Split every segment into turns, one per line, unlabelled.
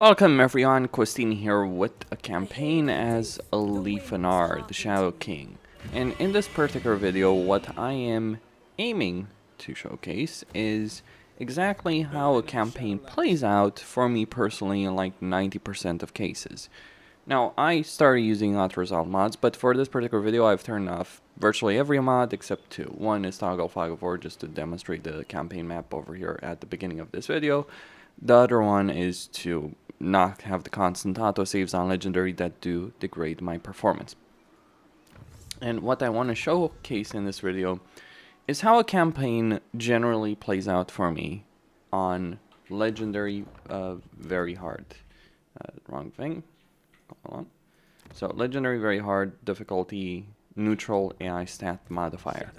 Welcome everyone, Christine here with a campaign as Aliphanar, the Shadow King. And in this particular video, what I am aiming to showcase is exactly how a campaign plays out for me personally in like 90% of cases. Now, I started using Autoresolve mods, but for this particular video I've turned off virtually every mod except two. One is Toggle Fog of War, just to demonstrate the campaign map over here at the beginning of this video. The other one is to not have the constant autosaves on Legendary that do degrade my performance. And what I want to showcase in this video is how a campaign generally plays out for me on Legendary very hard. Wrong thing. Hold on. So Legendary very hard, difficulty, neutral AI stat modifier.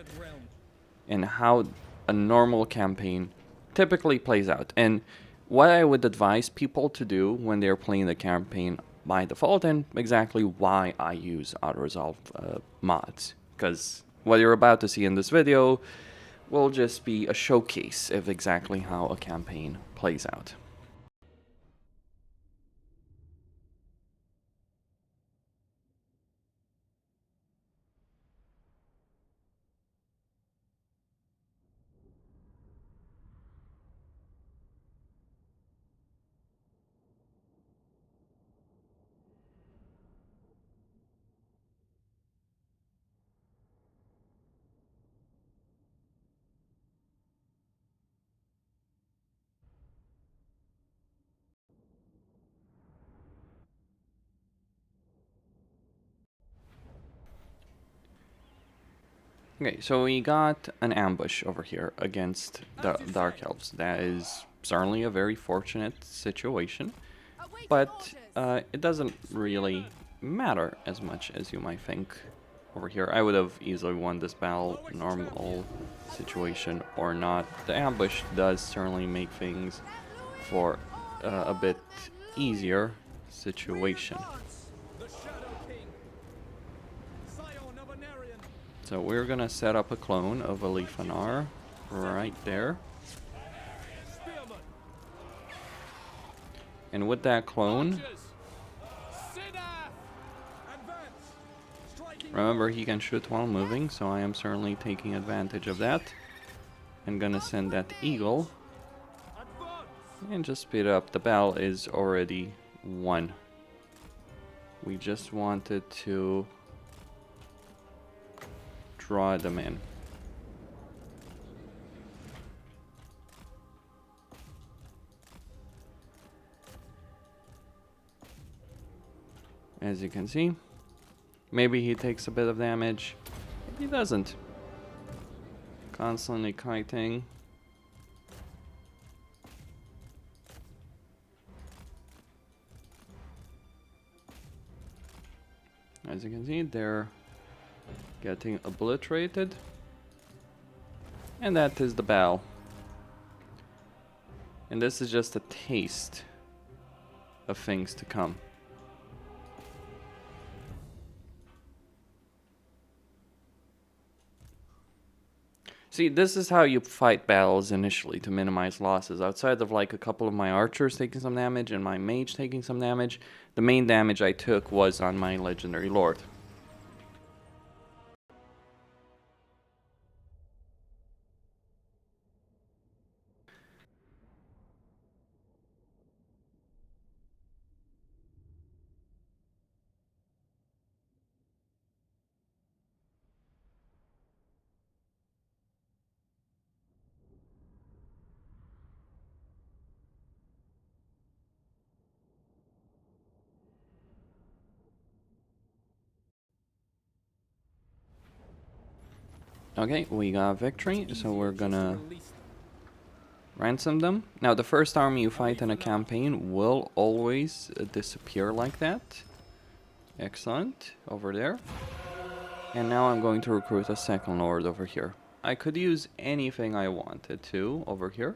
And how a normal campaign typically plays out. And what I would advise people to do when they're playing the campaign by default, and exactly why I use Autoresolve mods. Because what you're about to see in this video will just be a showcase of exactly how a campaign plays out. Okay, so we got an ambush over here against the Dark Elves. That is certainly a very fortunate situation, but it doesn't really matter as much as you might think over here. I would have easily won this battle, normal situation or not. The ambush does certainly make things for a bit easier situation. So we're gonna set up a clone of Aliphanar right there. And with that clone, remember he can shoot while moving, so I am certainly taking advantage of that. I'm gonna send that eagle and just speed up. The battle is already won. We just wanted to draw them in. As you can see, maybe he takes a bit of damage, maybe he doesn't. Constantly kiting. As you can see, they're getting obliterated. And that is the battle. And this is just a taste of things to come. See, this is how you fight battles initially to minimize losses. Outside of like a couple of my archers taking some damage and my mage taking some damage, the main damage I took was on my legendary lord. Okay, we got victory, so we're gonna ransom them. Now, the first army you fight in a campaign will always disappear like that. Excellent, over there. And now I'm going to recruit a second lord over here. I could use anything I wanted to over here.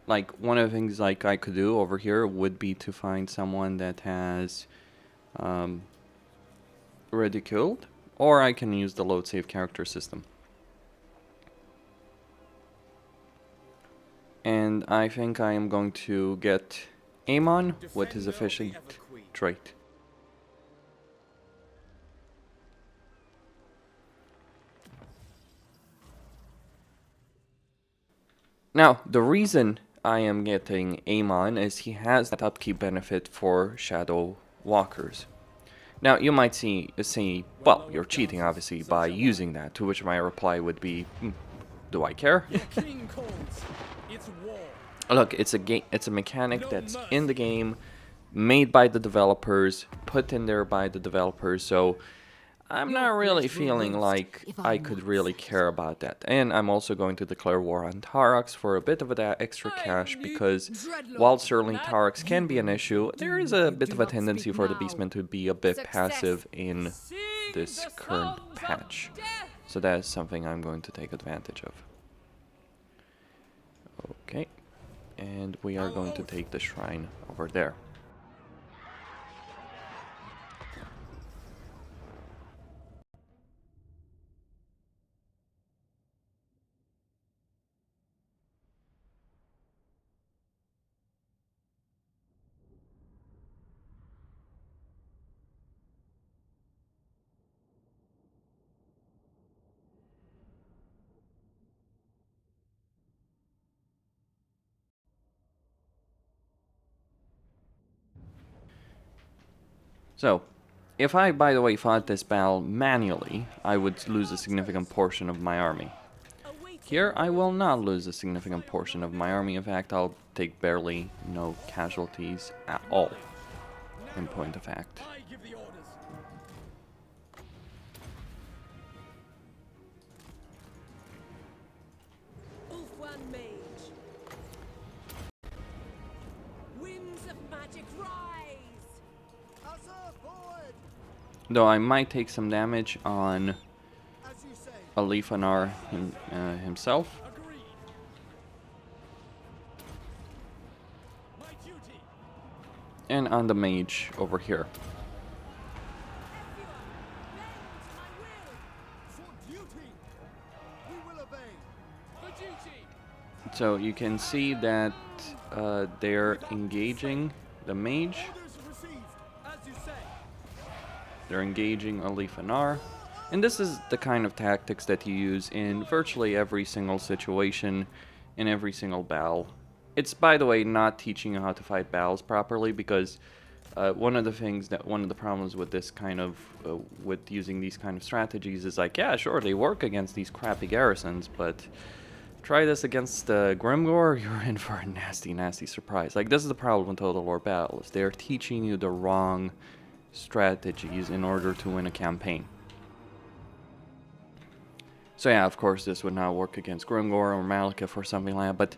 Like, one of the things like I could do over here would be to find someone that has ridiculed, or I can use the load save character system. And I think I am going to get Amon with his efficient trait. Now, the reason I am getting Amon is he has that upkeep benefit for Shadow Walkers. Now, you might say, well, you're cheating, obviously, by using that, to which my reply would be, do I care? Look, it's a mechanic that's in the game, made by the developers, put in there by the developers, so I'm not really feeling like I could really care about that. And I'm also going to declare war on Tarax for a bit of that extra cash, because while certainly Tarax can be an issue, there is a bit of a tendency for the Beastmen to be a bit passive in this current patch. So that is something I'm going to take advantage of. Okay, and we are going to take the shrine over there. So, if I, by the way, fought this battle manually, I would lose a significant portion of my army. Here, I will not lose a significant portion of my army. In fact, I'll take barely no casualties at all, in point of fact. Though I might take some damage on Alifanar himself. And on the mage over here. So you can see that they're engaging the mage. They're engaging Alifanar. And this is the kind of tactics that you use in virtually every single situation, in every single battle. It's, by the way, not teaching you how to fight battles properly, because one of the problems with this kind of, with using these kind of strategies is like, yeah, sure, they work against these crappy garrisons, but try this against Grimgor, you're in for a nasty, nasty surprise. Like, this is the problem with Total War battles. They're teaching you the wrong strategies in order to win a campaign. So yeah, of course, this would not work against Grimgor or Malekith or something like that, but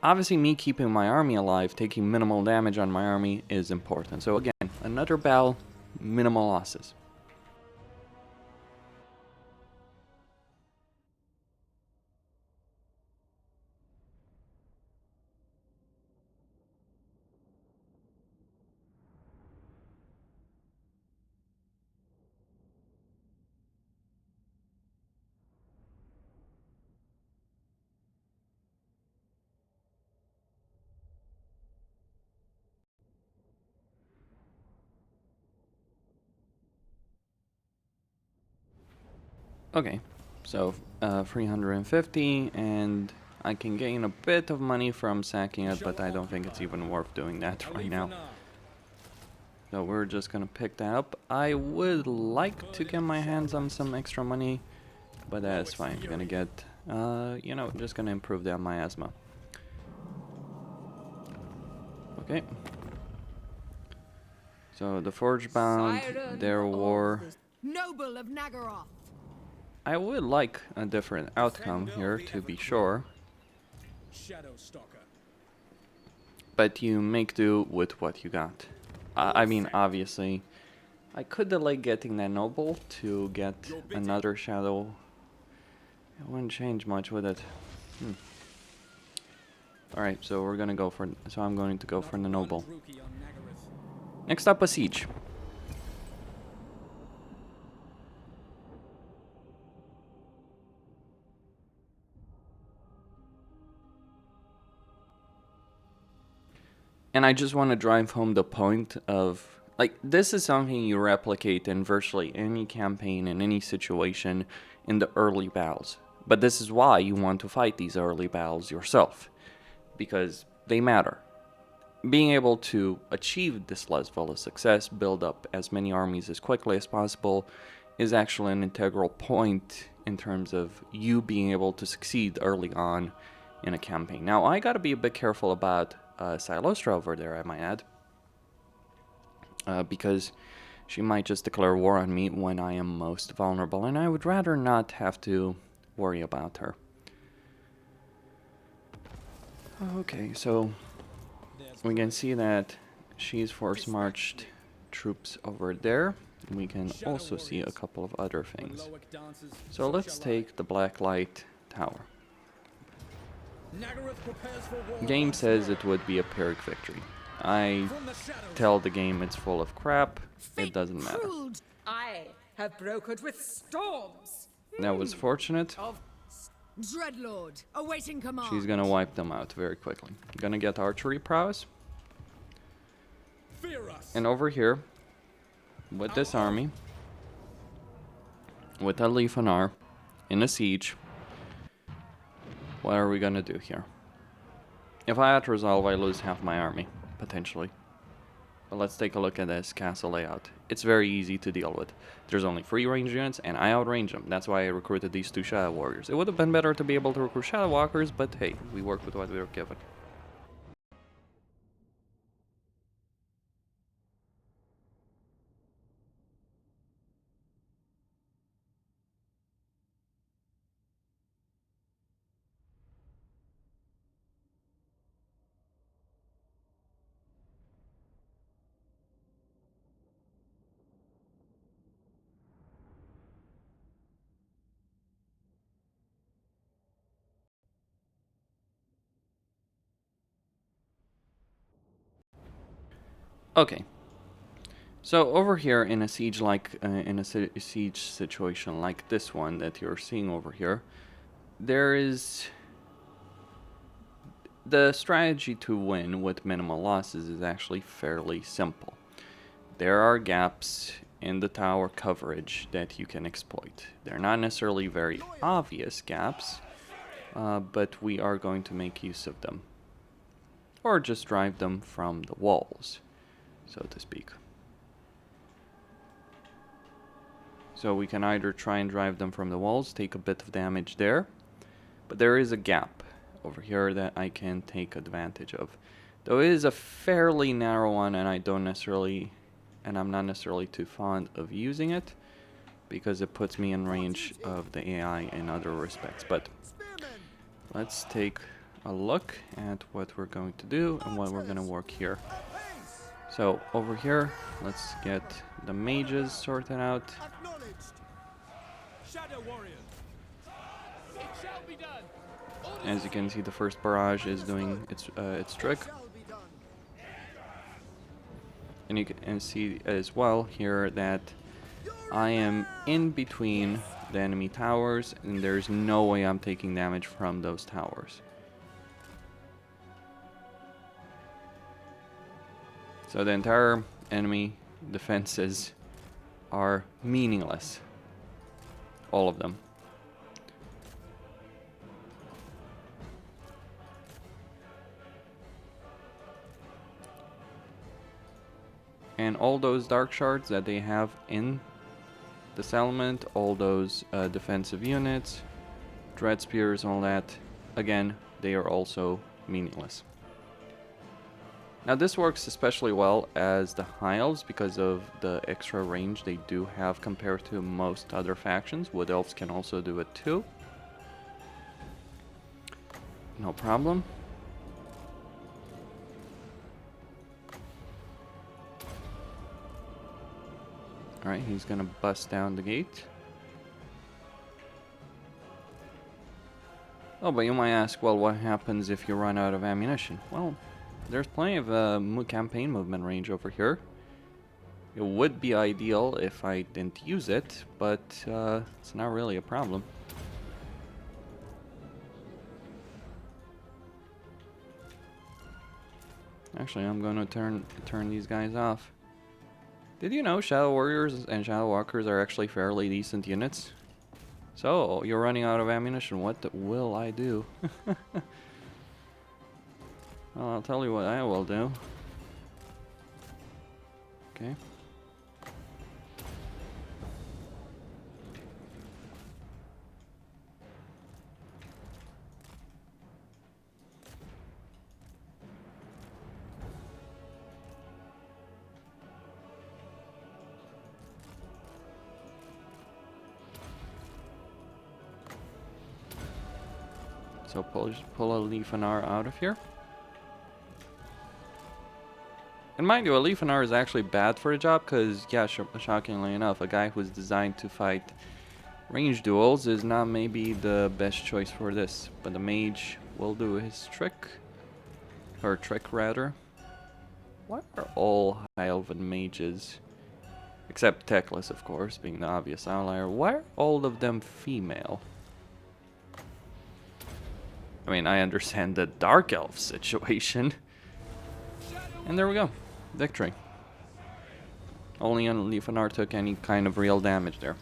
obviously me keeping my army alive, taking minimal damage on my army is important. So again, another battle, minimal losses. Okay, so 350, and I can gain a bit of money from sacking it, but I don't think it's even worth doing that right now. So we're just gonna pick that up. I would like to get my hands on some extra money, but that's fine. I'm gonna get, you know, just gonna improve that miasma. Okay. So the Forge Bound, their war.
Noble of Nagaroth.
I would like a different outcome here, to be sure. But you make do with what you got. I mean, obviously, I could delay getting that noble to get another shadow. It wouldn't change much with it. Alright, so we're gonna go for... So I'm going to go for the noble. Next up, a siege. And I just want to drive home the point of, like, this is something you replicate in virtually any campaign, in any situation, in the early battles. But this is why you want to fight these early battles yourself, because they matter. Being able to achieve this level of success, build up as many armies as quickly as possible, is actually an integral point in terms of you being able to succeed early on in a campaign. Now, I gotta be a bit careful about Sinnelleos over there, I might add, because she might just declare war on me when I am most vulnerable, and I would rather not have to worry about her. Okay, so we can see that she's force marched troops over there. We can also see a couple of other things. So let's take the Black Light Tower. Game says it would be a Pyrrhic victory. I tell the game it's full of crap. It doesn't matter.
I have brokered with storms.
That was fortunate.
Dreadlord, awaiting command.
She's gonna wipe them out very quickly. Gonna get archery prowess. And over here, with this army, with a Lefanar, in a siege, what are we gonna do here? If I Autoresolve, I lose half my army, potentially. But let's take a look at this castle layout. It's very easy to deal with. There's only 3 range units, and I outrange them. That's why I recruited these 2 Shadow Warriors. It would have been better to be able to recruit Shadow Walkers, but hey, we worked with what we were given. Okay. So over here in a siege siege situation like this one that you're seeing over here, there is the strategy to win with minimal losses is actually fairly simple. There are gaps in the tower coverage that you can exploit. They're not necessarily very obvious gaps, but we are going to make use of them. Or just drive them from the walls, so to speak. So we can either try and drive them from the walls, take a bit of damage there, but there is a gap over here that I can take advantage of. Though it is a fairly narrow one, and I'm not necessarily too fond of using it, because it puts me in range of the AI in other respects. But let's take a look at what we're going to do and what we're going to work here. So over here, let's get the mages sorted out. As you can see, the first barrage is doing its trick. And you can see as well here that I am in between the enemy towers, and there's no way I'm taking damage from those towers. So the entire enemy defenses are meaningless. All of them. And all those dark shards that they have in the settlement, all those defensive units, dread spears, all that, again, they are also meaningless. Now this works especially well as the High Elves because of the extra range they do have compared to most other factions. Wood Elves can also do it too. No problem. Alright, he's gonna bust down the gate. Oh, but you might ask, well, what happens if you run out of ammunition? Well, there's plenty of campaign movement range over here. It would be ideal if I didn't use it, but it's not really a problem. Actually, I'm gonna turn these guys off. Did you know Shadow Warriors and Shadow Walkers are actually fairly decent units? So, you're running out of ammunition. What will I do? Well, I'll tell you what I will do. Okay. So pull a Leafanar out of here. And mind you, a Leafanar is actually bad for a job because, yeah, shockingly enough, a guy who's designed to fight range duels is not maybe the best choice for this. But the mage will do his trick. Or trick, rather. Why are all High Elven mages, except Teclis, of course, being the obvious outlier, why are all of them female? I mean, I understand the Dark Elf situation. And there we go. Victory. Only Leafanar took any kind of real damage there.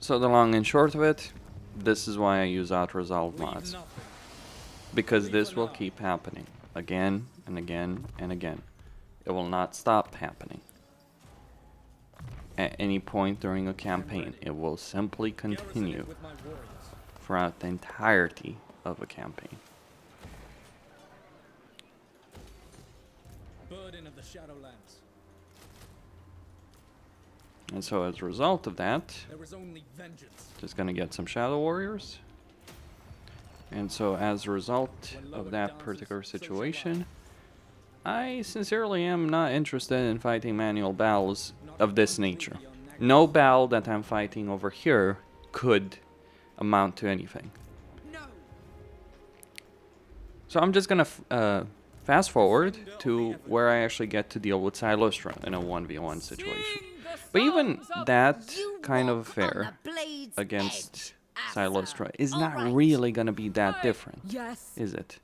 So the long and short of it, this is why I use Autoresolve mods. Because this will keep happening again and again and again. It will not stop happening. At any point during a campaign, it will simply continue throughout the entirety of a campaign.
Burden of the Shadowlands.
And so as a result of that,
There is only vengeance.
just gonna get some Shadow Warriors. And so as a result of that particular situation, I sincerely am not interested in fighting manual battles of this nature. No battle that I'm fighting over here could amount to anything.
No.
So I'm just gonna fast forward to where I actually get to deal with Silustra in a 1v1 situation. But even that kind of affair against Silustra is not really gonna be that different,
Yes.
is it?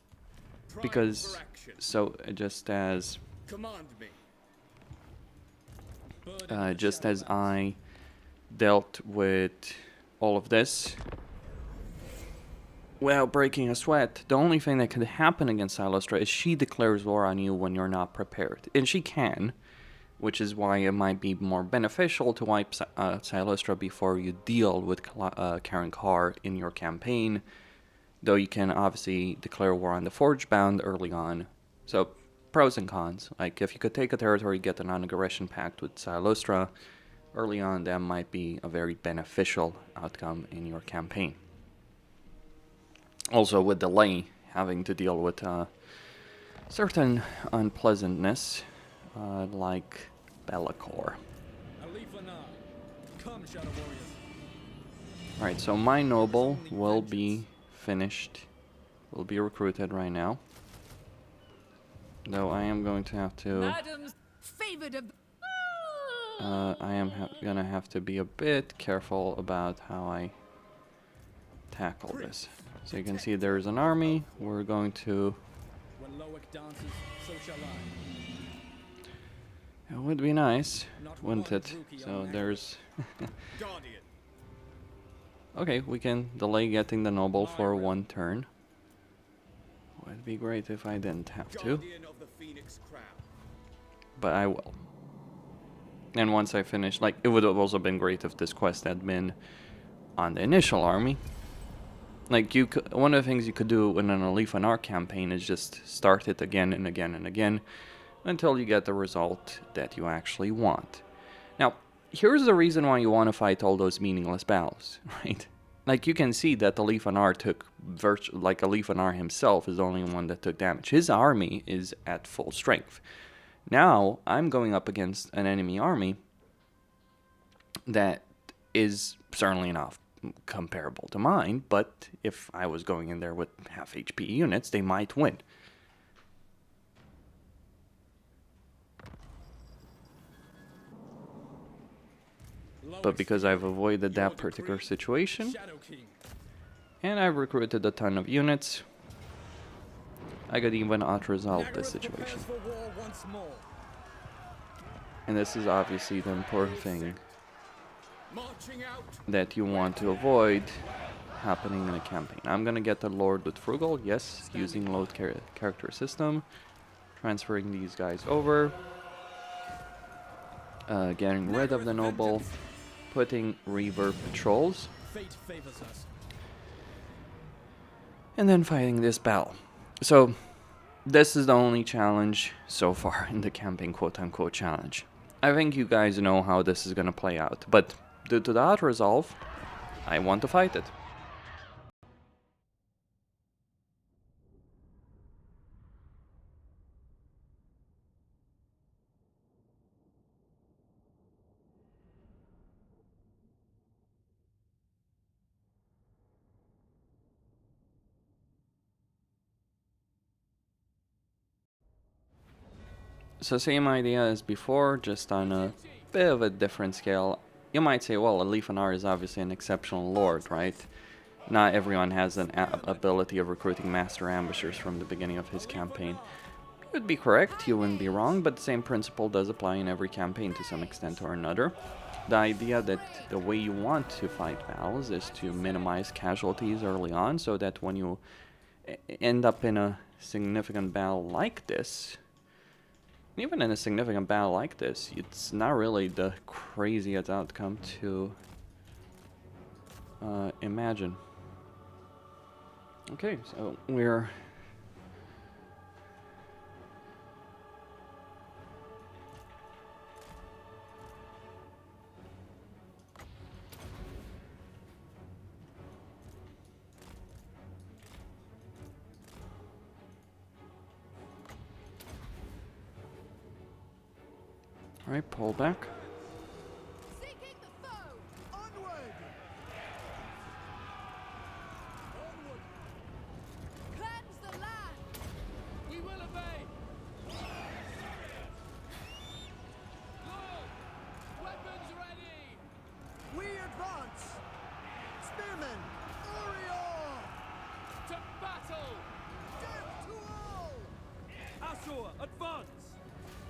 Because, so just as
Command me.
just as I dealt with all of this without breaking a sweat, the only thing that could happen against Silustra is she declares war on you when you're not prepared. And she can, which is why it might be more beneficial to wipe Silustra before you deal with Karen Carr in your campaign, though you can obviously declare war on the Forgebound early on. So, pros and cons. Like, if you could take a territory, get a non-aggression pact with Silustra early on, that might be a very beneficial outcome in your campaign. Also, with delay, having to deal with certain unpleasantness, like Be'lakor.
Come, Shadow Warriors.
Alright, so my noble will be finished, will be recruited right now. Though I am going to have to...
Madam's favored of...
I am gonna have to be a bit careful about how I tackle this. So you can see there's an army. We're going to...
When Loic dances, so shall I.
It would be nice, wouldn't it? So there's...
Guardian.
Okay, we can delay getting the noble for one turn. Would be great if I didn't have to,
Guardian of the Phoenix Crown.
but I will. And once I finish, like, it would have also been great if this quest had been on the initial army. Like, you could, one of the things you could do in an Leafanar campaign is just start it again and again and again until you get the result that you actually want. Now, here's the reason why you want to fight all those meaningless battles, right? Like, you can see that the Lefanar took like a Lefanar himself is the only one that took damage. His army is at full strength. Now I'm going up against an enemy army that is certainly not comparable to mine, but if I was going in there with half HP units, they might win. But because I've avoided that particular situation, and I've recruited a ton of units, I could even Autoresolve this situation. And this is obviously the important thing that you want to avoid happening in a campaign. I'm gonna get the Lord with Frugal, yes, using load character system, transferring these guys over, getting rid of the Noble, putting Reaver patrols, and then fighting this battle. So this is the only challenge so far in the campaign, quote-unquote challenge. I think you guys know how this is gonna play out, but due to the Autoresolve, I want to fight it. So same idea as before, just on a bit of a different scale. You might say, well, a Lefanar is obviously an exceptional lord, right? Not everyone has an ability of recruiting master ambushers from the beginning of his campaign. You would be correct, you wouldn't be wrong, but the same principle does apply in every campaign to some extent or another. The idea that the way you want to fight battles is to minimize casualties early on, so that when you end up in a significant battle like this, even in a significant battle like this, it's not really the craziest outcome to imagine. Okay, so we're alright, pull back.
Seeking the foe! Onward! Onward! Cleanse the land!
We will obey! Lord! Weapons ready!
We advance! Spearmen! Orior!
To battle!
Death to all!
Asur, advance!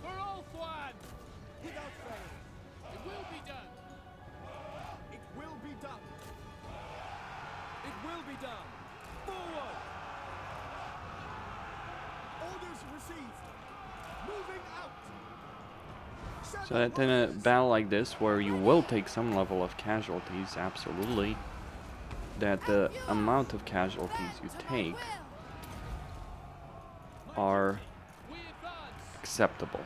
For all Thwan!
Without fail!
It will be done!
It will be done!
It will be done! Forward!
Orders received! Moving out!
So that in a battle like this, where you will take some level of casualties, absolutely, that the amount of casualties you take are
We advance!
acceptable.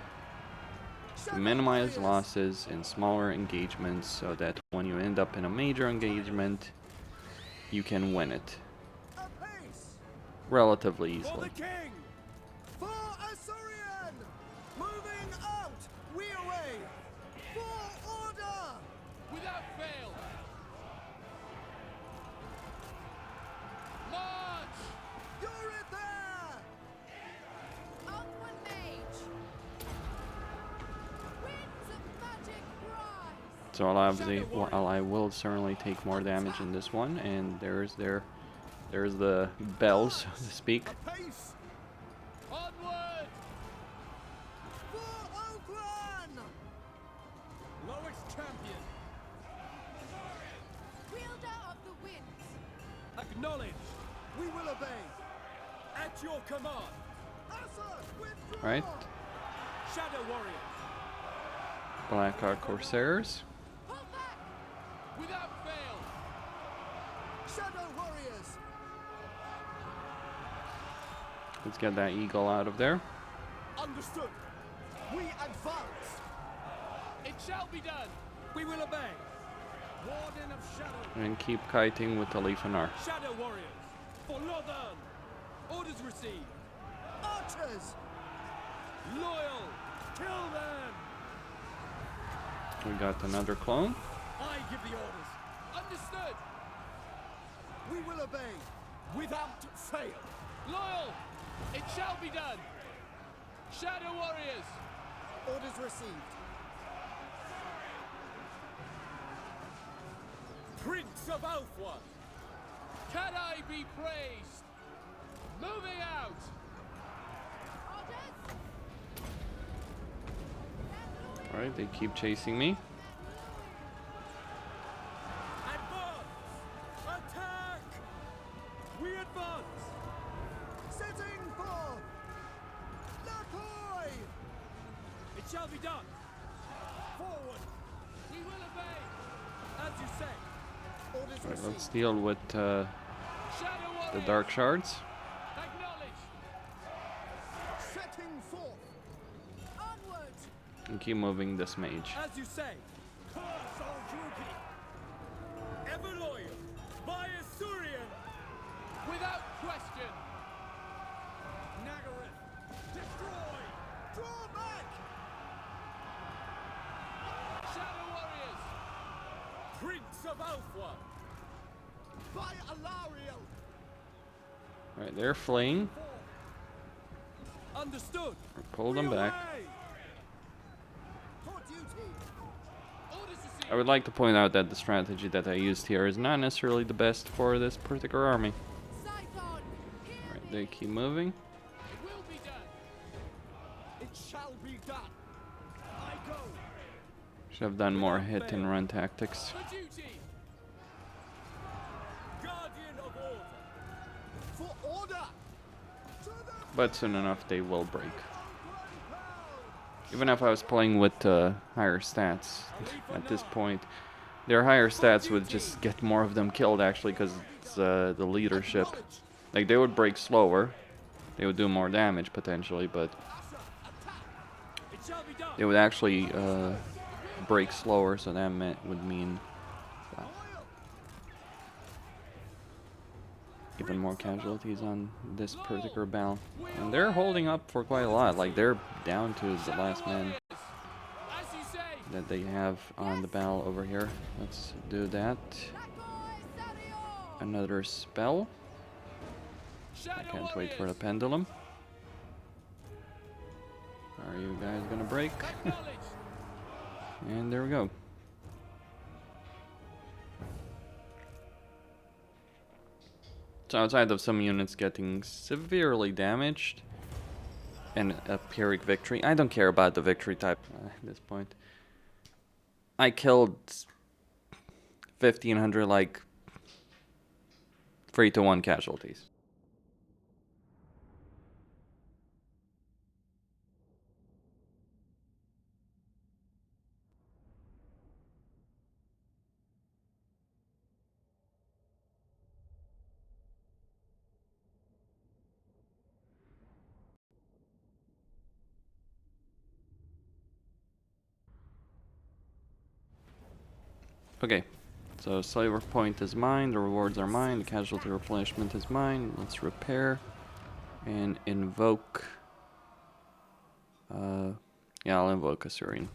To minimize losses in smaller engagements so that when you end up in a major engagement, you can win it
Apace!
relatively
For
easily.
the king!
For Asurian! Moving out! We away! For order!
Without fail! March!
You're it there! Onward, mage! Winds of magic rise!
So obviously, while I will certainly take more damage in this one, and there's the bells, so to speak.
Apace!
Onward!
For Oakland!
Lowest champion!
Wielder of the winds!
Acknowledge!
We will obey!
At your command!
Asa, withdraw!
Right?
Shadow warriors!
Black Corsairs.
Pull back!
Without fail!
Shadow warriors!
Let's get that eagle out of there.
Understood! We advance!
It shall be done! We will obey! Warden of Shadow.
and keep kiting with the Leafanar.
Shadow Warriors. For Northern. Orders received.
Archers!
Loyal. Kill them.
We got another clone.
I give the orders. Understood.
We will obey, without fail.
Loyal. It shall be done. Shadow Warriors.
Orders received.
Prince of Deathwatch. Can I be praised? Moving out.
Alright, they keep chasing me.
Advance. Attack. We advance.
Setting forth! Lapoi!
It shall be done. Forward. We will obey. As you say.
Orders
Alright,
received.
let's deal with
Shadow
the
Warriors.
Dark Shards.
Acknowledge.
Setting forth! Onward!
And keep moving this mage.
As you say. Curse all Drupi. Ever loyal. By Assyrian. Without question. Nagareth. Destroy.
Draw back!
Shadow Warriors. Prince of Deathwatch.
By Alariel!
Alright, they're fleeing.
Understood.
Pull them back.
Away.
For duty!
Orders received.
I would like to point out that the strategy that I used here is not necessarily the best for this particular army. Alright, they keep moving.
It will be done.
It shall be done! I go!
Should have done more hit and run tactics.
For duty. Guardian of order.
For order! To the
But soon enough they will break. Even if I was playing with higher stats at this point, their higher stats would just get more of them killed actually because it's the leadership. Like they would break slower, they would do more damage potentially, but
It shall be done.
they would actually break slower, so that would mean even more casualties on this particular battle. And they're holding up for quite a lot, like they're down to the last man
As you say.
that they have on the battle over here. Let's do that. Another spell. I
Shadow
can't wait for the
Warriors.
pendulum. Are you guys gonna break?
Acknowledge.
And there we go. So outside of some units getting severely damaged and a Pyrrhic victory, I don't care about the victory type at this point. I killed 1,500 like 3-to-1 casualties. Okay, so slaver point is mine, the rewards are mine, the casualty replenishment is mine. Let's repair and invoke. Yeah, I'll invoke Assyrian.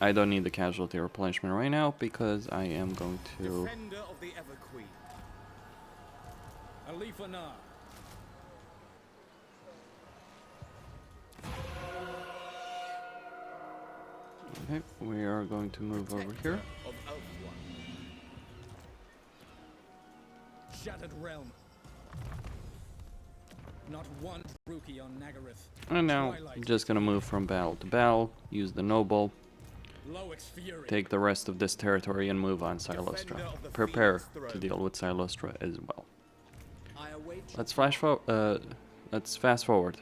I don't need the casualty replenishment right now because I am going to.
Defender of the Ever Queen. Alifanar.
Okay, we are going to move over here.
Of Deathwatch. Shattered realm. Not one rookie on Nagareth.
And now I'm
Twilight.
just gonna move from battle to battle, use the noble,
Loix Fury.
take the rest of this territory and move on
Defender
Silostra.
of the
Prepare
Phoenix
to
throne.
deal with Silostra as well.
I await
Let's let's fast forward.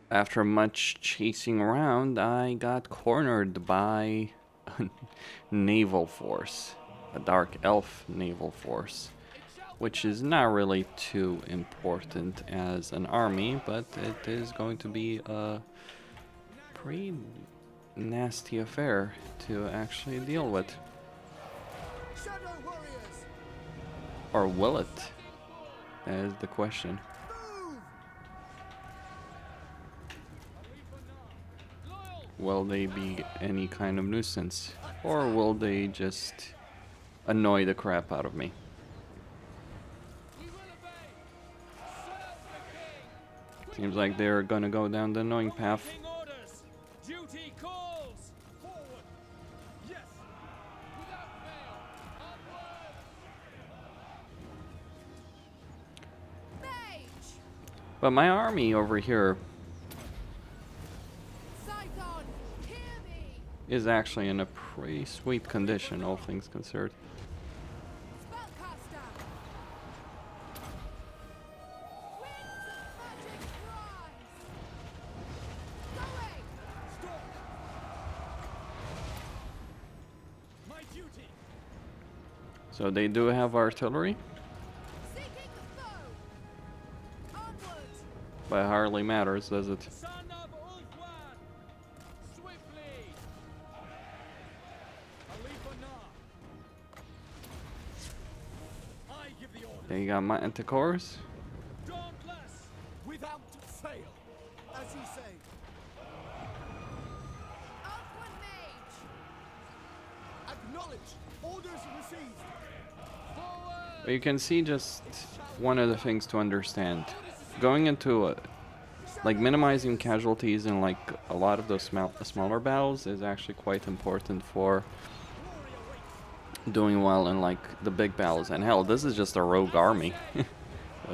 After much chasing around, I got cornered by a naval force, a dark elf naval force, which is not really too important as an army, but it is going to be a pretty nasty affair to actually deal with. Or will it? That is the question. Will they be any kind of nuisance? Or will they just annoy the crap out of me? Seems like they're gonna go down the annoying path.
Awaiting orders. Duty calls. Forward. Yes. Without fail. Onward.
Mage!
But my army over here
Saigon, hear me!
is actually in a pretty sweet condition, all things considered.
Spellcaster! Winds of magic rise! Going!
Stop. My duty.
So they do have artillery,
Seeking the foe! Onward!
but it hardly matters, does it?
Son of Ulfwan. Swiftly. Alifanar. I give the order.
They got manticores.
Dauntless.
Without fail. As you say.
Ulfwan Mage!
Acknowledge. Orders received.
But you can see just one of the things to understand. Going into like minimizing casualties in like a lot of those smaller battles is actually quite important for doing well in like the big battles. And hell, this is just a rogue army.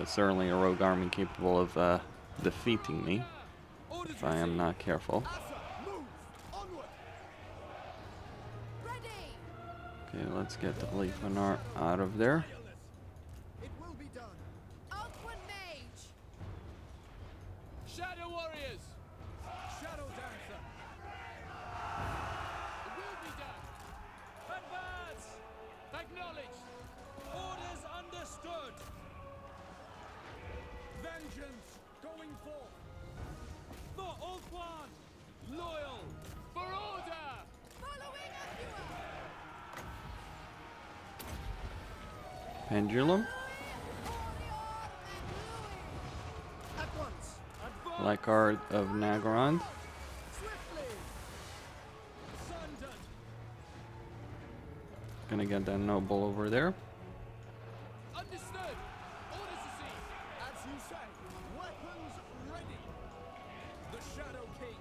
Certainly a rogue army capable of defeating me if I am not careful.
Move. Onward.
Ready!
Okay, let's get the Leafanar out of there.
It will be done.
Ulfwan Mage!
Shadow warriors. Shadow dancer. It will be done. Advance. Acknowledged. Orders understood. Vengeance going forth. For Ulfwan. Loyal. For order.
Following Emperor!
Pendulum,
At once.
Advance.
Lycard of Nagrand.
Swiftly.
Sundered.
Gonna get that noble over there.
Understood. Orders received.
As you say. Weapons ready.
The Shadow King.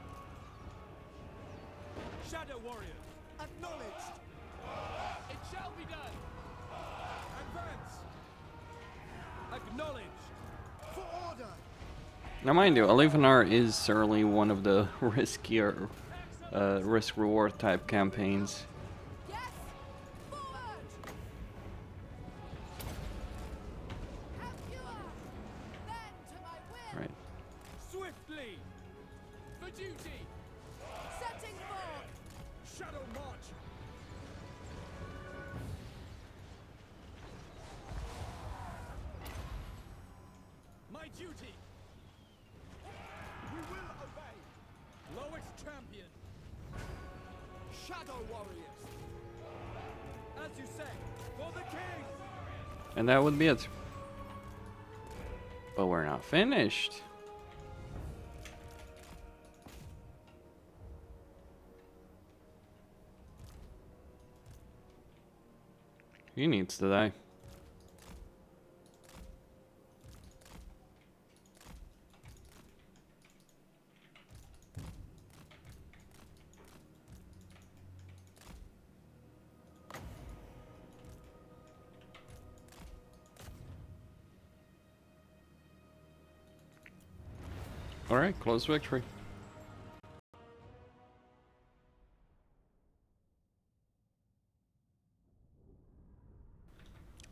Shadow warriors.
Acknowledged.
It shall be done. Advance. Acknowledged.
For order.
Now, mind you, Alifanar is certainly one of the riskier, risk-reward type campaigns.
Yes! Forward! Emperor! Bend to my will!
Right.
Swiftly. For duty.
Setting forth!
Shadow march. My duty.
We will obey.
Lowest champion.
Shadow warriors.
As you say. For the king.
And that would be it. But we're not finished. He needs to die. Alright, close victory.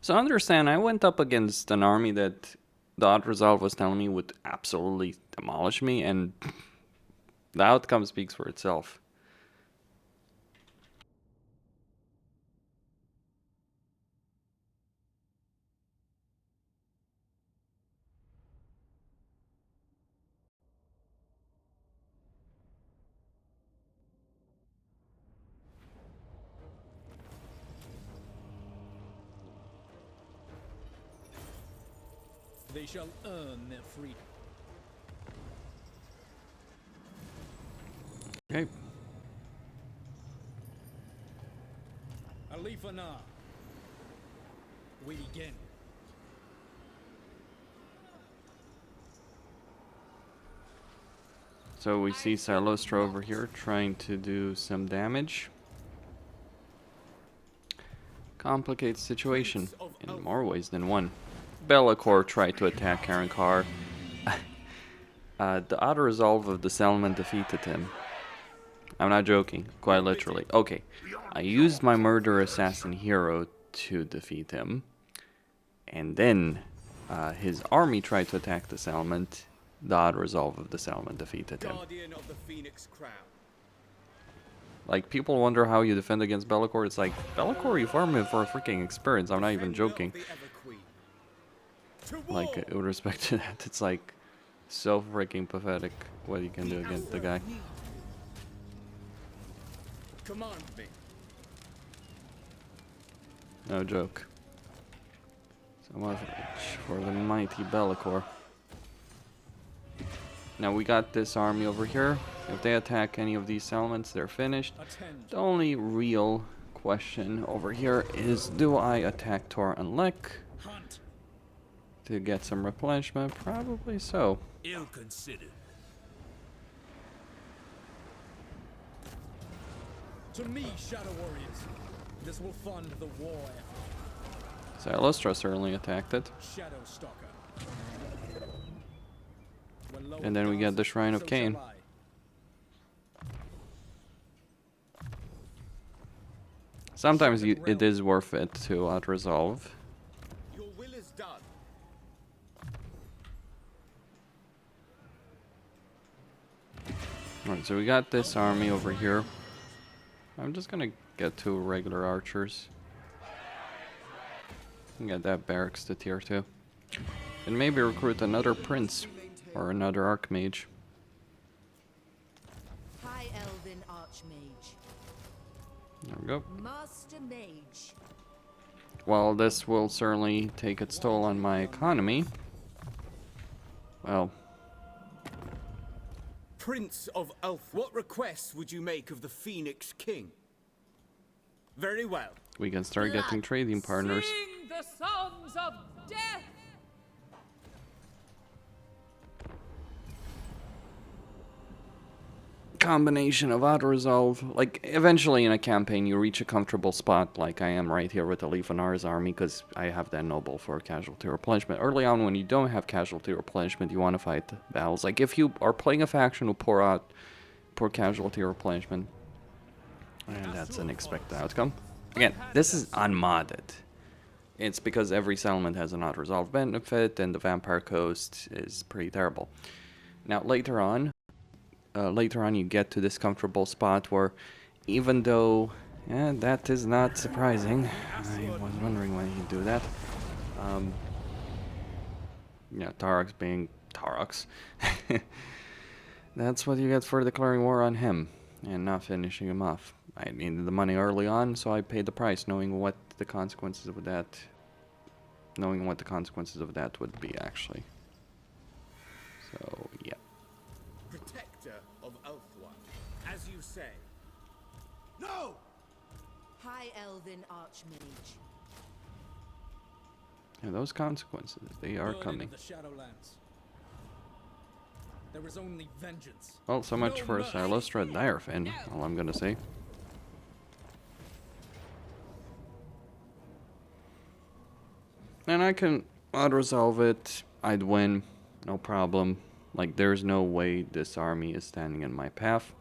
So understand, I went up against an army that the Autoresolve was telling me would absolutely demolish me, and the outcome speaks for itself.
They shall earn their freedom.
Okay.
Alifanar. We begin.
So we see Sinostra over here trying to do some damage. Complicated situation in more ways than one. Be'lakor tried to attack Karankar. The Autoresolve of the settlement defeated him. I'm not joking, quite literally. Okay, I used my murder assassin hero to defeat him. And then his army tried to attack the settlement. The Autoresolve of the settlement defeated him.
Guardian of the Phoenix Crown.
Like, people wonder how you defend against Be'lakor. It's like, Be'lakor, you farm him for a freaking experience. I'm not even joking. Like, with respect to that, it's like so freaking pathetic what you can do against the guy.
Command me.
No joke. So much for the mighty Be'lakor. Now we got this army over here. If they attack any of these settlements, they're finished. The only real question over here is, do I attack Tor and Lek to get some replenishment? Probably so.
Ill considered. To me, Shadow Warriors. This will fund the war effort.
Sinostra certainly attacked it.
Shadow Stalker.
And then we get the Shrine of Cain. Sometimes it is worth it to Autoresolve.
Your will is done.
Alright, so we got this army over here. I'm just gonna get 2 regular archers. And get that barracks to tier 2. And maybe recruit another prince. Or another archmage.
High Elven Archmage.
There we go.
Master Mage.
While this will certainly take its toll on my economy, well...
Prince of Elf, what requests would you make of the Phoenix King? Very well.
we can start getting trading partners.
Sing the songs of death!
Combination of Autoresolve, like eventually in a campaign you reach a comfortable spot like I am right here with Alifanar's army because I have that noble for casualty replenishment. Early on when you don't have casualty replenishment you want to fight battles. Like if you are playing a faction who poor casualty replenishment, and that's an expected outcome. Again, this is unmodded. It's because every settlement has an Autoresolve benefit and the Vampire Coast is pretty terrible. Now later on you get to this comfortable spot where, even though, that is not surprising. I was wondering why he'd do that. Yeah, Tarox being Tarox. That's what you get for declaring war on him and not finishing him off. I needed the money early on, so I paid the price, knowing what the consequences of that would be, actually. So, yeah.
Protector of Elfwine, as you say. No!
High Elven Archmage.
And those consequences, they are coming.
The Shadowlands. There is only vengeance.
Well, so much for Sinostra Direfin, all I'm gonna say. And I can auto-resolve it, I'd win, no problem. Like, there's no way this army is standing in my path.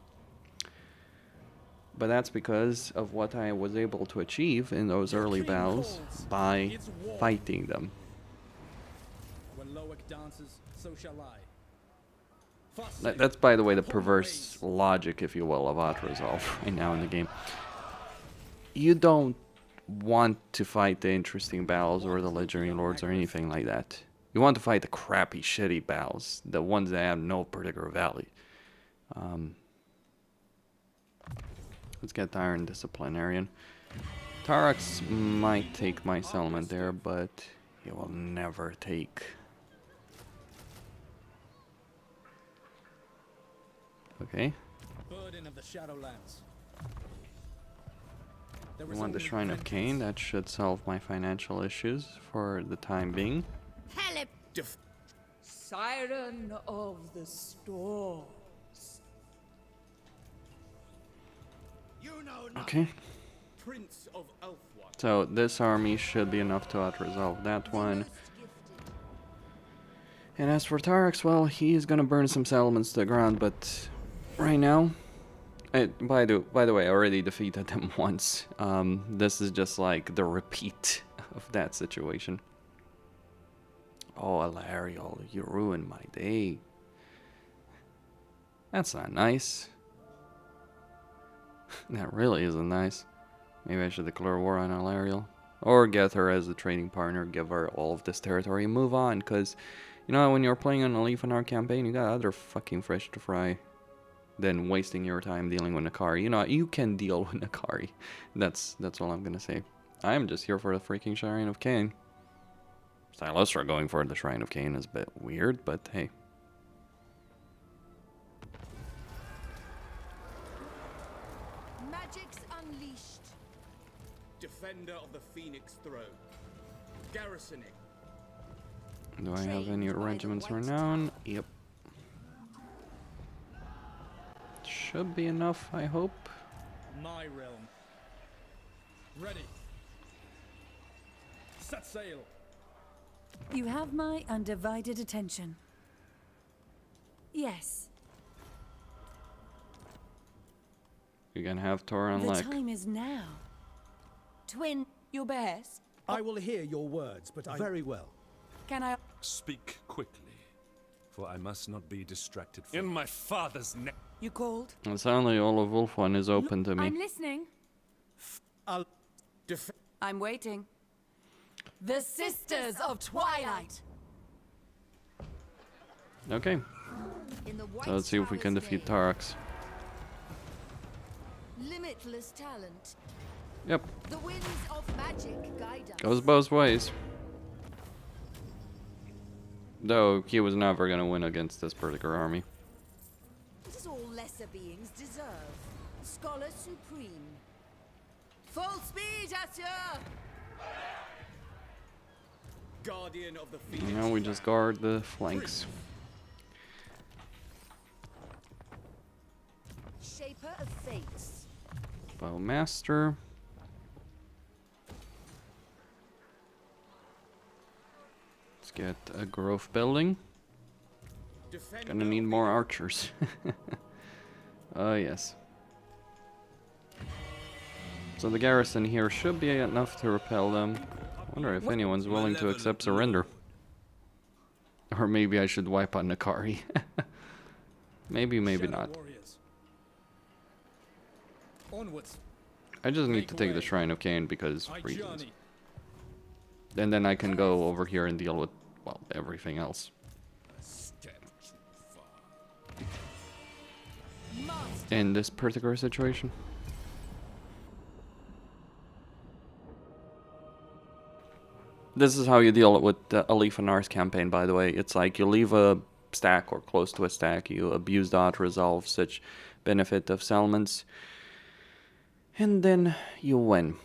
But that's because of what I was able to achieve in those early battles by fighting them.
When Loic dances, so shall I.
That's, by the way, the perverse logic, if you will, of Autoresolve right now in the game. You don't want to fight the interesting battles or the legendary lords or anything like that. You want to fight the crappy, shitty battles, the ones that have no particular value. Let's get Iron Disciplinarian. Tarox might take my settlement there, but he will never take Okay.
Burden of the Shadowlands. There
I
is
want the
only
Shrine of Cain.
vengeance.
That should solve my financial issues for the time being.
Phillip!
Siren of the storms.
You know nothing.
Okay.
Prince of Elfwatch.
So this army should be enough to Autoresolve that one.
Most gifted.
And as for Tarx, well, he's gonna burn some settlements to the ground, but right now, by the way, I already defeated them once. This is just like the repeat of that situation. Oh, Alariel, you ruined my day. That's not nice. That really isn't nice. Maybe I should declare war on Alariel. Or get her as a trading partner, give her all of this territory, and move on, because, you know, when you're playing on a Leaf-on-Our campaign, you got other fucking fish to fry than wasting your time dealing with Nakari. You know, you can deal with Nakari. That's all I'm gonna say. I'm just here for the freaking Shrine of Cain. Stylustra going for the Shrine of Cain is a bit weird, but hey.
Magic's unleashed.
Defender of the Phoenix Throne. Garrisoning.
Do I have any
Trained by the
regiments
White
renowned? Yep. Should be enough, I hope.
My realm. Ready. Set sail.
You have my undivided attention. Yes,
You can have Tor
the
Lek.
time is now. Twin, your best.
I will hear your words, but I... Very well.
Can I?
Speak quickly, for I must not be distracted from... In my father's name!
You called?
It sounds like all of Wolfone is open to me.
I'm listening.
I'll...
I'm waiting. The Sisters of Twilight.
Okay,
In the White
so let's see if we can
Tower's
defeat
name.
Tarax.
Limitless talent.
Yep,
The winds of magic guide us.
goes both ways. Though he was never gonna win against this particular army.
It is all lesser beings deserve. Scholar supreme. Full speed, Asher!
Guardian of the Phoenix.
Now we just guard the flanks.
Shaper of fates.
Bowmaster. Let's get a growth building.
Defender
Gonna need
of
more
the-
archers. Oh yes. So the garrison here should be enough to repel them. Wonder if anyone's willing to accept surrender. Or maybe I should wipe out Nakari. maybe
Shadow
not.
Warriors. Onwards.
I just need
Make
to take the
way.
Shrine of Cain because
I
reasons.
journey.
And then I can go over here and deal with, well, everything else.
Step too far.
Master.
In this particular situation. This is how you deal with a Leaf and Ars campaign, by the way. It's like you leave a stack or close to a stack, you abuse the Autoresolve, such benefit of settlements, and then you win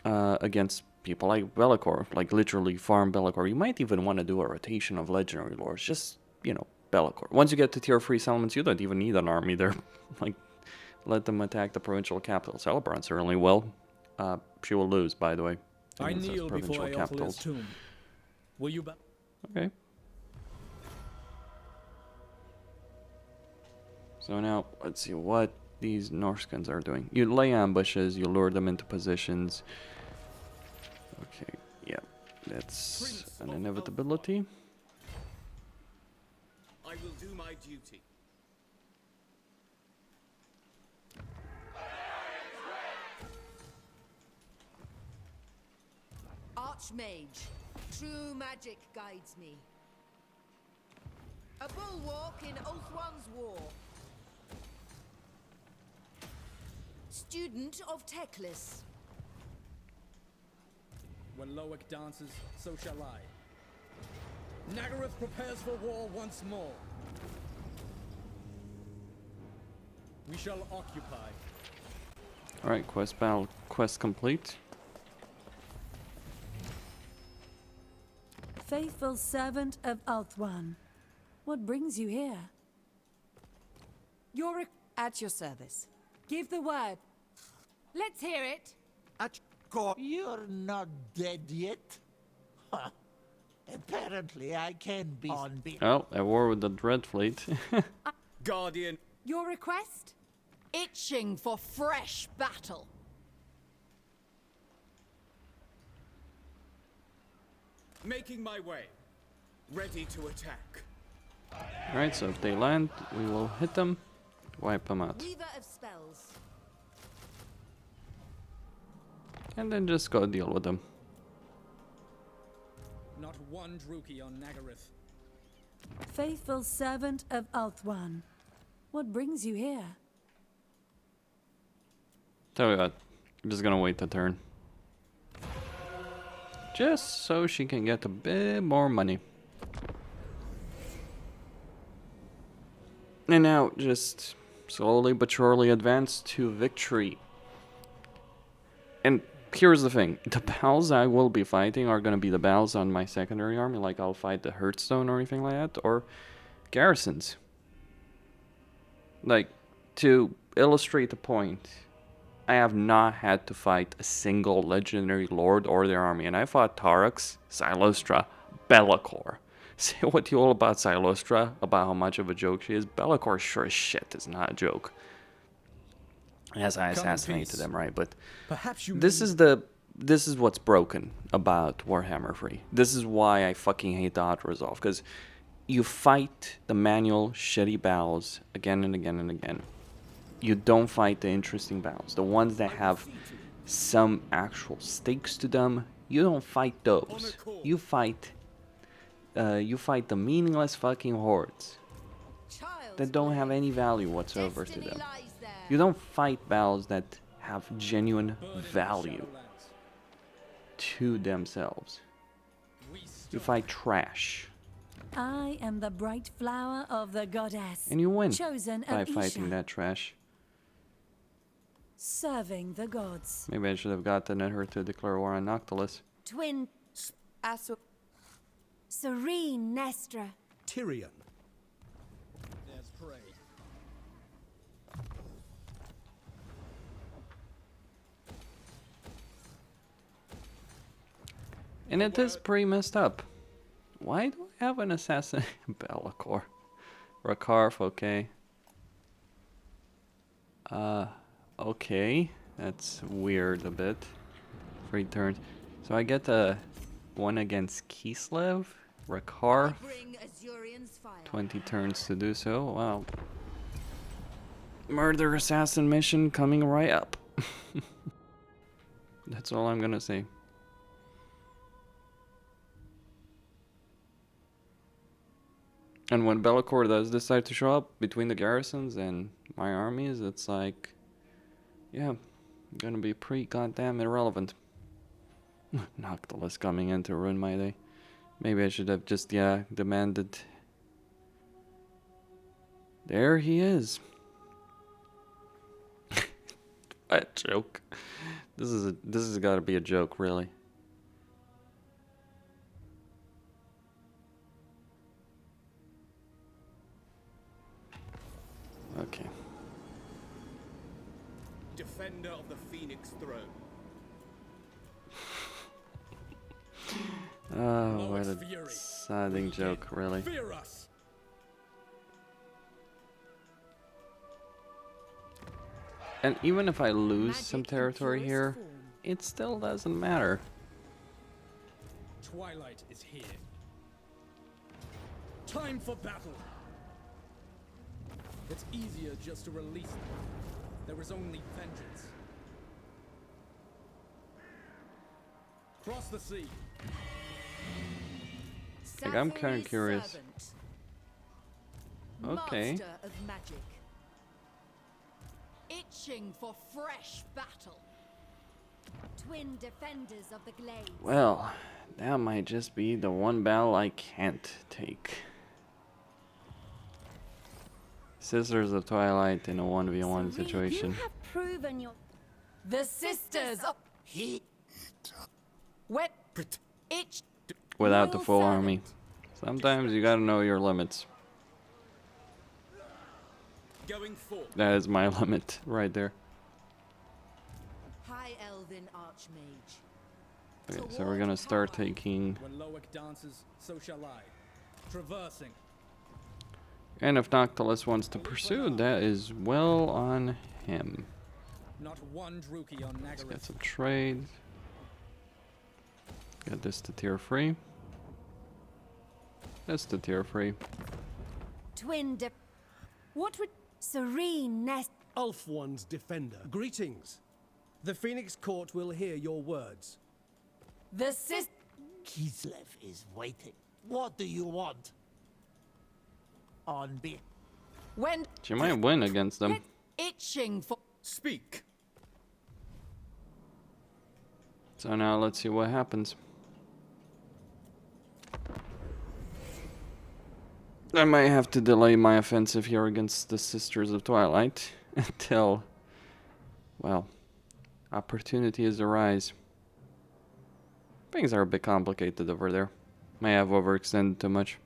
against people like Be'lakor, like literally farm Be'lakor. You might even want to do a rotation of legendary lords, just, you know, Be'lakor. Once you get to tier 3 settlements, you don't even need an army there. Like, let them attack the provincial capital. Celebron certainly will. She will lose, by the way.
I
against those
kneel before
provincial
Aeolus'
capitals.
tomb. Will you bow?
Okay. So now, let's see what these Norskans are doing. You lay ambushes, you lure them into positions. Okay, yeah, that's an inevitability.
I will do my duty.
Archmage. True magic guides me. A bulwark in Ulthuan's war. Student of Teclis.
When Loic dances, so shall I. Nagaroth prepares for war once more.
We shall occupy.
Alright, quest complete.
Faithful servant of Ulthuan, what brings you here?
You're at your service. Give the word. Let's hear it.
You're not dead yet? Huh. Apparently I can be on beat.
Oh, at war with the Dread Fleet.
Guardian.
Your request? Itching for fresh battle.
Making my way. Ready to attack.
Alright, so if they land, we will hit them, wipe them out.
Weaver of spells.
And then just go deal with them.
Not one Druki on Nagaryth.
Faithful servant of Ulthuan, what brings you here?
Tell you what, I'm just gonna wait the turn. Just so she can get a bit more money. And now, just slowly but surely advance to victory. And here's the thing. The battles I will be fighting are going to be the battles on my secondary army. Like, I'll fight the Hearthstone or anything like that. Or garrisons. Like, to illustrate the point, I have not had to fight a single legendary lord or their army. And I fought Tarax, Silostra, Be'lakor. Say what you will about Silostra, about how much of a joke she is. Be'lakor sure as shit is not a joke. As I assassinated them, right? But
Perhaps you
this is what's broken about Warhammer 3. This is why I fucking hate the Autoresolve, because you fight the manual shitty battles again and again and again. You don't fight the interesting battles, the ones that have some actual stakes to them. You don't fight those. You fight the meaningless fucking hordes that don't have any value whatsoever to them. You don't fight battles that have genuine value to themselves. You fight trash.
I am the bright flower of the goddess.
And you win
chosen
by
of
fighting
Isha,
that trash.
serving the gods.
Maybe I should have gotten her to declare war on Noctilus.
Twin Asu Serene Nestra.
Tyrion. There's prey.
And it is pretty messed up. Why do I have an assassin? Be'lakor. Rakarth, okay. Okay. That's weird a bit. 3 turns. So I get a one against Kislev, Rakarth.
Bring Azurian's fire.
20 turns to do so. Wow. Murder assassin mission coming right up. That's all I'm gonna say. And when Be'lakor does decide to show up between the garrisons and my armies, it's like, yeah, gonna be pretty goddamn irrelevant. Noctilus coming in to ruin my day. Maybe I should have just, yeah, demanded. There he is. A joke. This has got to be a joke, really. Okay.
Defender of the Phoenix throne.
Oh, what a sounding joke, really.
Fear us.
And even if I lose
Magic
some
in
territory
purest
here,
form.
it still doesn't matter.
Twilight is here. Time for battle. It's easier just to release them. There is only vengeance. Cross the sea.
Like, I'm kinda
Sapphire
curious.
servant.
Okay.
Master of magic.
Itching for fresh battle.
Twin defenders of the glades.
Well, that might just be the one battle I can't take. Sisters of Twilight in a 1v1
Serene,
situation.
You have proven your...
The sisters of
He
wet itch.
Without the
Loyal
full
servant.
army. Sometimes you gotta know your limits.
Going forth.
That is my limit right there.
High Elven Archmage.
Okay, so we're gonna start taking...
When Loic dances, so shall I. Traversing.
And if Noctilus wants to pursue, that is well on him.
Not one Druki on
Let's get
Nagaryth.
some trade. Get this to tier 3. This to tier 3.
Twin de... What would... Serene Nest...
Ulf-One's defender. Greetings. The Phoenix Court will hear your words.
The sis.
Kislev is waiting. What do you want? On be.
When
She might win against them.
itching for.
Speak.
So now let's see what happens. I might have to delay my offensive here against the Sisters of Twilight until, well, opportunities arise. Things are a bit complicated over there. May have overextended too much.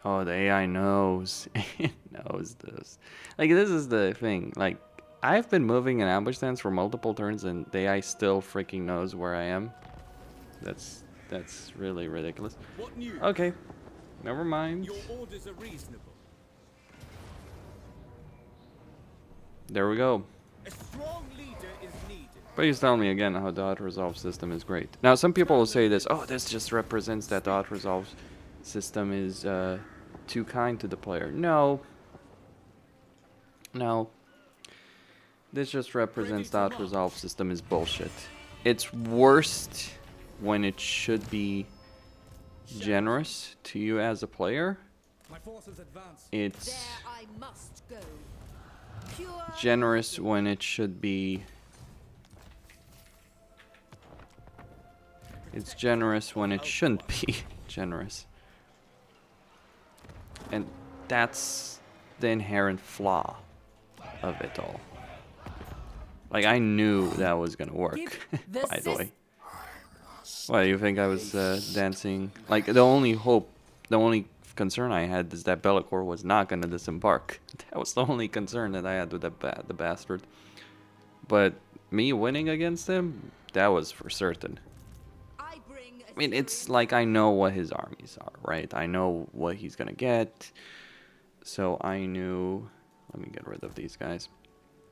Oh, the AI knows. It knows this. Like, this is the thing. Like, I've been moving in ambush stance for multiple turns, and the AI still freaking knows where I am. That's really ridiculous.
What news?
Okay, never mind.
Your orders are reasonable.
There we go.
A strong leader is needed.
Please tell me again how the Autoresolve system is great. Now, some people will say this, oh, this just represents that the Autoresolve system is too kind to the player. No. No. This just represents the Autoresolve system is bullshit. It's worst when it should be generous to you as a player.
My forces advance.
It's
There I must go. Pure...
generous when it should be... It's generous when it shouldn't be generous. And that's the inherent flaw of it all. Like, I knew that was gonna work, by the way. What, you think I was dancing? Like, the only concern I had is that Be'lakor was not gonna disembark. That was the only concern that I had with the bastard. But me winning against him, that was for certain.
I bring a
I mean, it's like I know what his armies are, right? I know what he's gonna get. So I knew... Let me get rid of these guys.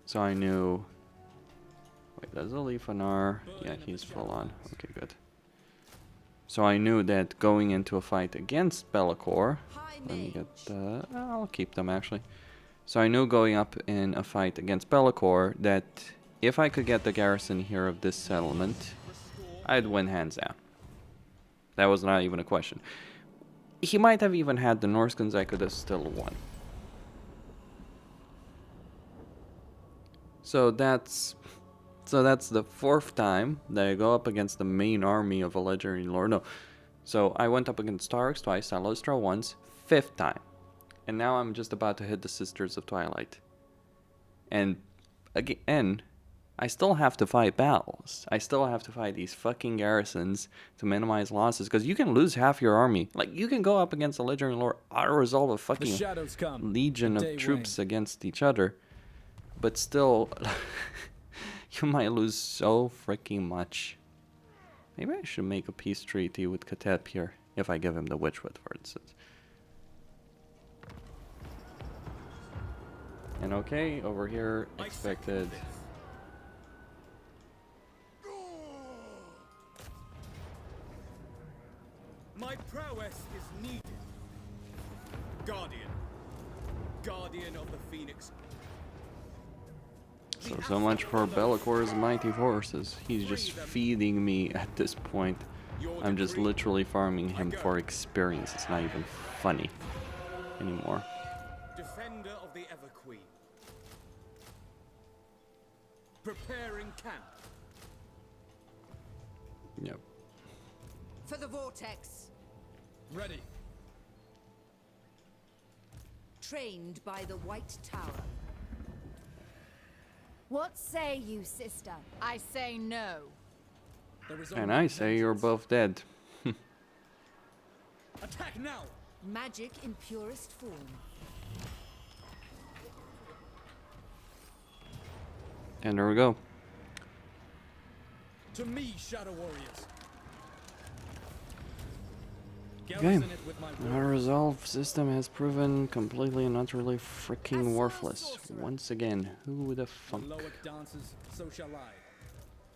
So I knew... Wait, there's a Leafanar. Yeah, he's full on. Okay, good. So I knew that going into a fight against Be'lakor... Let me get... I'll keep them, actually. So I knew going up in a fight against Be'lakor that if I could get the garrison here of this settlement, I'd win hands down. That was not even a question. He might have even had the Norskins, I could have still won. So that's the fourth time that I go up against the main army of a legendary lord. No. So I went up against Starks twice, Salostra once, fifth time. And now I'm just about to hit the Sisters of Twilight. And again, I still have to fight battles. I still have to fight these fucking garrisons to minimize losses. Because you can lose half your army. Like, you can go up against a legendary lord, auto-resolve a fucking legion of troops against each other. But still, you might lose so freaking much. Maybe I should make a peace treaty with Katep here, if I give him the Witchwood, for instance. And okay, over here, expected.
My prowess is needed. Guardian of the Phoenix.
So much for Be'lakor's mighty forces. He's just feeding me at this point. I'm just literally farming him for experience. It's not even funny anymore.
defender of the Ever Queen. Preparing camp.
Yep.
For the vortex.
Ready.
Trained by the White Tower.
What say you, sister?
I say no.
There is
And
only
I say you're
vengeance.
both dead.
Attack now!
Magic in purest form.
And there we go.
To me, Shadow Warriors.
Okay.
Garrison it with my
Our resolve system has proven completely and utterly freaking worthless. Once again, who the fuck?
Lower dances, so shall I.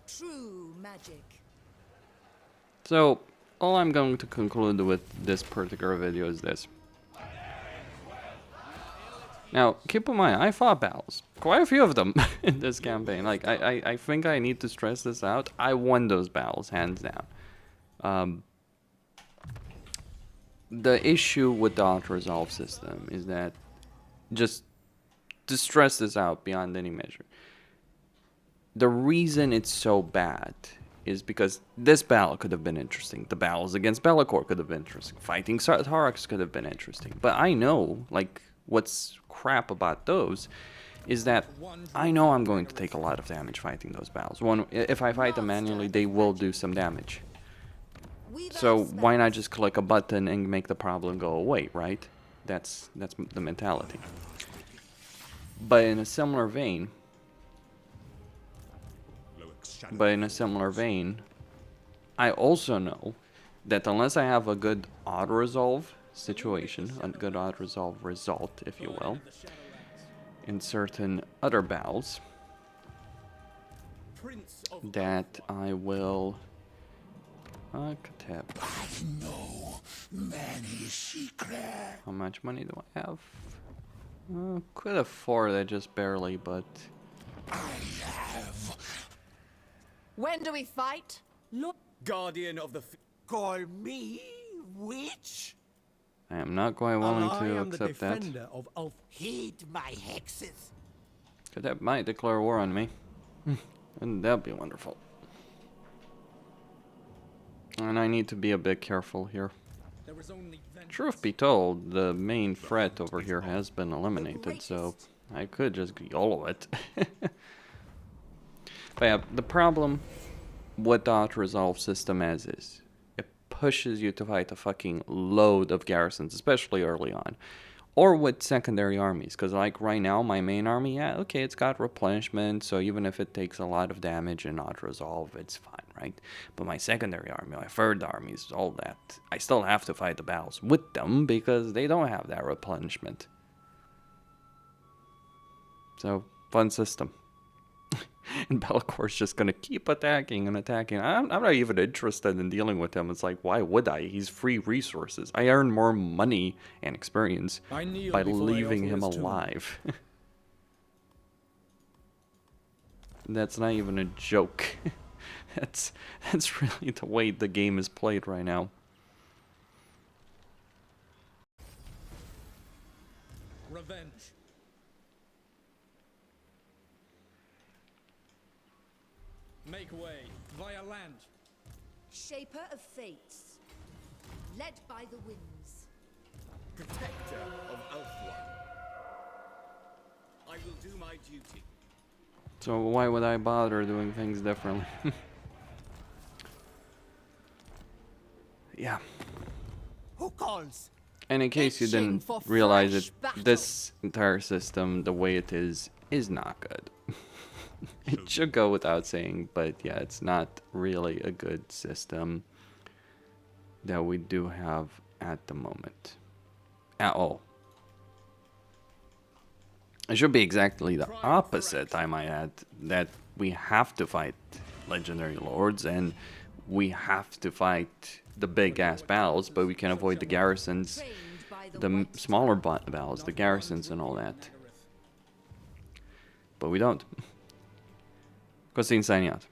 True magic.
So, all I'm going to conclude with this particular video is this. Now, keep in mind, I fought battles. Quite a few of them in this campaign. Like, I think I need to stress this out. I won those battles, hands down. The issue with the Autoresolve system is that, just to stress this out beyond any measure, the reason it's so bad is because this battle could have been interesting. The battles against Be'lakor could have been interesting. Fighting Sartarex could have been interesting. But I know, like, what's crap about those is that I know I'm going to take a lot of damage fighting those battles. One, if I fight them manually, they will do some damage. So why not just click a button and make the problem go away, right? That's the mentality. But in a similar vein, I also know that unless I have a good auto-resolve situation, a good auto-resolve result, if you will, in certain other battles, that I will... Katep.
I know many secrets.
How much money do I have? Could afford it, just barely, but...
I have.
When do we fight?
Look,
Guardian of the...
Call me witch?
I am not quite willing
I
to
am the
accept that.
defender of Ulf.
Heed my hexes.
Katep might declare war on me. And that'd be wonderful. And I need to be a bit careful here.
There is only vengeance.
Truth be told, the main threat over here has been eliminated, so I could just YOLO it. But yeah, the problem with the Autoresolve system as is, it pushes you to fight a fucking load of garrisons, especially early on. Or with secondary armies, because like right now, my main army, yeah, okay, it's got replenishment, so even if it takes a lot of damage in Autoresolve, it's fine, right? But my secondary army, my third armies, all that, I still have to fight the battles with them, because they don't have that replenishment. So, fun system. And Be'lakor's just gonna keep attacking and attacking. I'm not even interested in dealing with him. It's like, why would I? He's free resources. I earn more money and experience
I kneel
by
before I
leaving
offer
him
his tomb.
alive. That's not even a joke. That's really the way the game is played right now.
Revenge. Make way via land.
Shaper of fates, led by the winds.
Protector of Ulthuan. I will do my duty.
So why would I bother doing things differently?
Yeah. Who calls?
And in case you
Itching
didn't
for
realize
fresh
it,
battle.
this entire system, the way it is not good. It should go without saying, but yeah, it's not really a good system that we do have at the moment. At all. It should be exactly the opposite, I might add, that we have to fight legendary lords and we have to fight the big ass battles, but we can avoid the garrisons,
Trained by
the
White
smaller battles, the garrisons and all that. But we don't. Costin signing out.